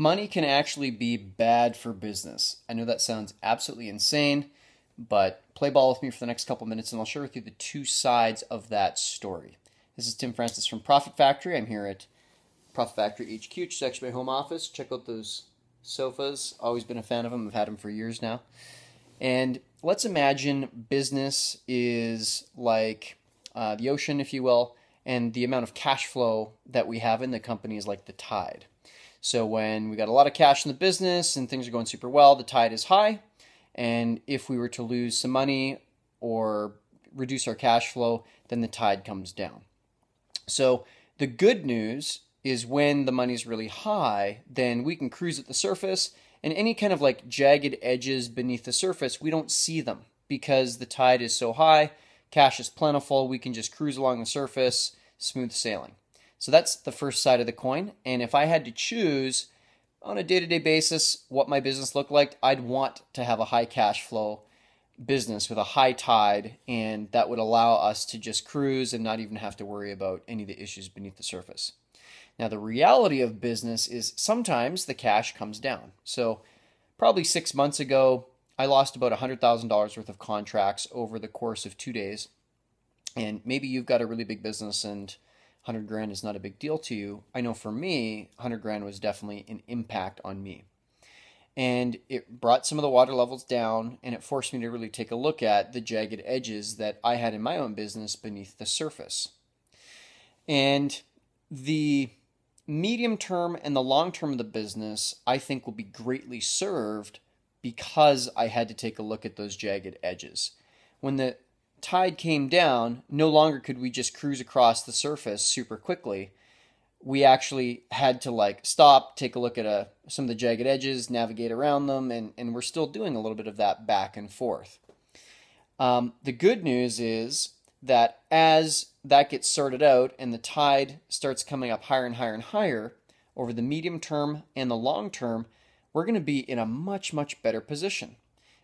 Money can actually be bad for business. I know that sounds absolutely insane, but play ball with me for the next couple minutes and I'll share with you the two sides of that story. This is Tim Francis from Profit Factory. I'm here at Profit Factory HQ, which is actually my home office. Check out those sofas. Always been a fan of them. I've had them for years now. And let's imagine business is like the ocean, if you will, and the amount of cash flow that we have in the company is like the tide. So when we got a lot of cash in the business and things are going super well, the tide is high. And if we were to lose some money or reduce our cash flow, then the tide comes down. So the good news is when the money's really high, then we can cruise at the surface, and any kind of like jagged edges beneath the surface, we don't see them because the tide is so high, cash is plentiful, we can just cruise along the surface, smooth sailing. So that's the first side of the coin. And if I had to choose on a day-to-day basis what my business looked like, I'd want to have a high cash flow business with a high tide, and that would allow us to just cruise and not even have to worry about any of the issues beneath the surface. Now, the reality of business is sometimes the cash comes down. So probably 6 months ago, I lost about $100,000 worth of contracts over the course of 2 days. And maybe you've got a really big business and 100 grand is not a big deal to you. I know for me, 100 grand was definitely an impact on me. And it brought some of the water levels down, and it forced me to really take a look at the jagged edges that I had in my own business beneath the surface. And the medium term and the long term of the business, I think, will be greatly served because I had to take a look at those jagged edges. When the tide came down, no longer could we just cruise across the surface super quickly. We actually had to stop, take a look at some of the jagged edges, navigate around them, and we're still doing a little bit of that back and forth. The good news is that as that gets sorted out and the tide starts coming up higher and higher and higher over the medium term and the long term, we're going to be in a much, much better position.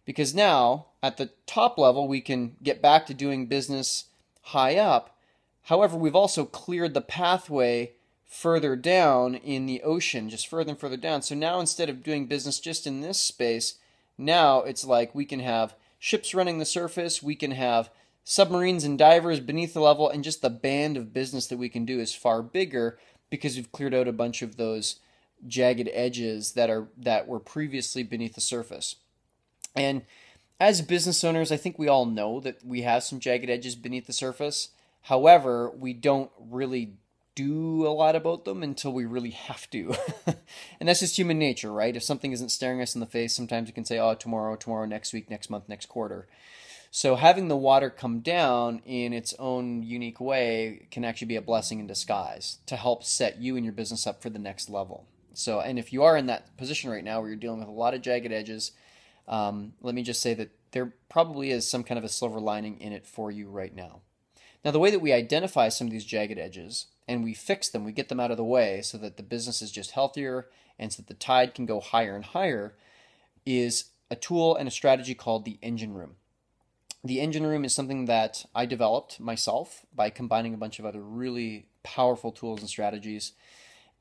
Because now, at the top level, we can get back to doing business high up. However, we've also cleared the pathway further down in the ocean, just further and further down. So now instead of doing business just in this space, now it's like we can have ships running the surface, we can have submarines and divers beneath the level, and just the band of business that we can do is far bigger because we've cleared out a bunch of those jagged edges that were previously beneath the surface. And as business owners, I think we all know that we have some jagged edges beneath the surface. However, we don't really do a lot about them until we really have to. And that's just human nature, right? If something isn't staring us in the face, sometimes we can say, oh, tomorrow, next week, next month, next quarter. So having the water come down in its own unique way can actually be a blessing in disguise to help set you and your business up for the next level. So, and if you are in that position right now where you're dealing with a lot of jagged edges, let me just say that there probably is some kind of a silver lining in it for you right now. Now, the way that we identify some of these jagged edges and we fix them, we get them out of the way so that the business is just healthier and so that the tide can go higher and higher, is a tool and a strategy called the engine room. The engine room is something that I developed myself by combining a bunch of other really powerful tools and strategies.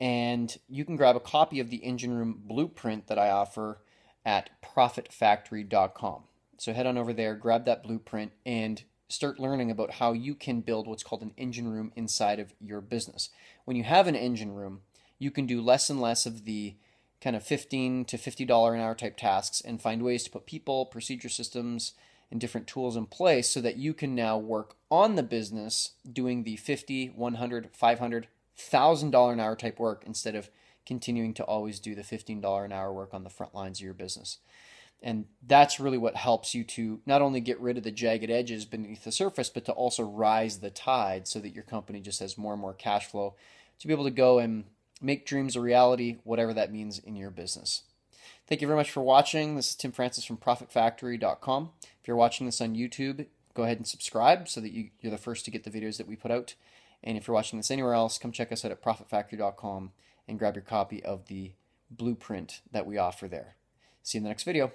And you can grab a copy of the engine room blueprint that I offer at profitfactory.com. So head on over there, grab that blueprint, and start learning about how you can build what's called an engine room inside of your business. When you have an engine room, you can do less and less of the kind of $15 to $50 an hour type tasks and find ways to put people, procedure systems, and different tools in place so that you can now work on the business doing the $50, $100, $500, $1,000 an hour type work instead of continuing to always do the $15 an hour work on the front lines of your business. And that's really what helps you to not only get rid of the jagged edges beneath the surface, but to also rise the tide so that your company just has more and more cash flow to be able to go and make dreams a reality, whatever that means in your business. Thank you very much for watching. This is Tim Francis from ProfitFactory.com. If you're watching this on YouTube, go ahead and subscribe so that you're the first to get the videos that we put out. And if you're watching this anywhere else, come check us out at ProfitFactory.com and grab your copy of the blueprint that we offer there. See you in the next video.